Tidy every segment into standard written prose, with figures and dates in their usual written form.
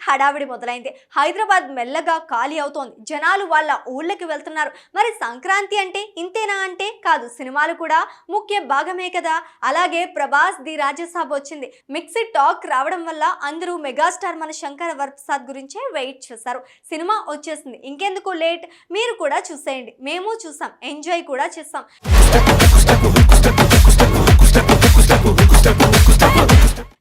హడావిడి మొదలైంది. హైదరాబాద్ మెల్లగా ఖాళీ అవుతోంది. జనాలు వాళ్ళ ఊళ్ళకి వెళ్తున్నారు. మరి సంక్రాంతి అంటే ఇంతేనా అంటే కాదు, సినిమాలు కూడా ముఖ్య భాగమే కదా. అలాగే ప్రభాస్ ది రాజసాబ్ వచ్చింది. మిక్స్డ్ టాక్ రావడం వల్ల అందరూ మెగాస్టార్ మన శంకర వరప్రసాద్ గురించే వెయిట్ చేశారు. సినిమా వచ్చేసింది, ఇంకెందుకు లేట్, మీరు కూడా చూసేయండి. మేము చూసాం, ఎంజాయ్ కూడా చేస్తాం.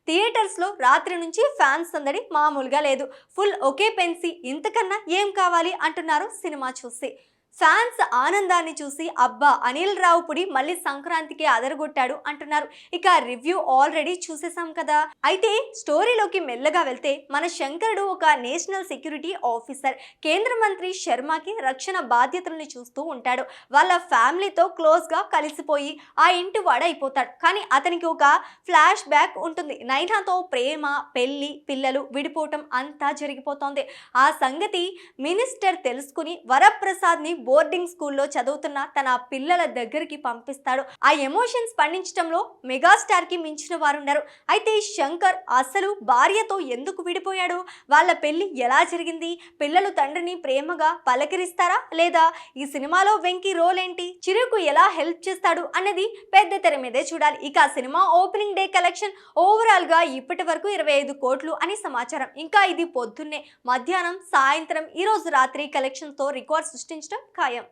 థియేటర్స్ లో రాత్రి నుంచి ఫ్యాన్స్ సందడి మామూలుగా లేదు. ఫుల్ ఒకేపెన్సీ, ఇంతకన్నా ఏం కావాలి అంటున్నారు సినిమా చూసి. ఫ్యాన్స్ ఆనందాన్ని చూసి అబ్బా అనిల్ రావుపుడి మళ్ళీ సంక్రాంతికి అదరగొట్టాడు అంటున్నారు. ఇక రివ్యూ ఆల్రెడీ చూసేసాం కదా. అయితే స్టోరీలోకి మెల్లగా వెళ్తే మన శంకరుడు ఒక నేషనల్ సెక్యూరిటీ ఆఫీసర్. కేంద్ర మంత్రి శర్మకి రక్షణ బాధ్యతల్ని చూస్తూ ఉంటాడు. వాళ్ళ ఫ్యామిలీతో క్లోజ్ గా కలిసిపోయి ఆ ఇంటి వాడైపోతాడు. కానీ అతనికి ఒక ఫ్లాష్ బ్యాక్ ఉంటుంది. నైనాతో ప్రేమ, పెళ్లి, పిల్లలు, విడిపోవటం అంతా జరిగిపోతోంది. ఆ సంగతి మినిస్టర్ తెలుసుకుని వరప్రసాద్ ని బోర్డింగ్ స్కూల్లో చదువుతున్న తన పిల్లల దగ్గరికి పంపిస్తాడు. ఆ ఎమోషన్స్ పండించడంలో మెగాస్టార్ కి మించిన వారున్నారు. అయితే శంకర్ అసలు భార్యతో ఎందుకు విడిపోయాడు, వాళ్ళ పెళ్లి ఎలా జరిగింది, పిల్లలు తండ్రిని ప్రేమగా పలకరిస్తారా లేదా, ఈ సినిమాలో వెంకీ రోల్ ఏంటి, చిరుకు ఎలా హెల్ప్ చేస్తాడు అన్నది పెద్ద తెర మీదే చూడాలి. ఇక cinema opening day collection overall గా ఇప్పటి వరకు 25 కోట్లు అని సమాచారం. ఇంకా ఇది పొద్దున్నే, మధ్యాహ్నం, సాయంత్రం, ఈ రోజు రాత్రి కలెక్షన్ తో రికార్డ్ సృష్టించడం ఖాయం.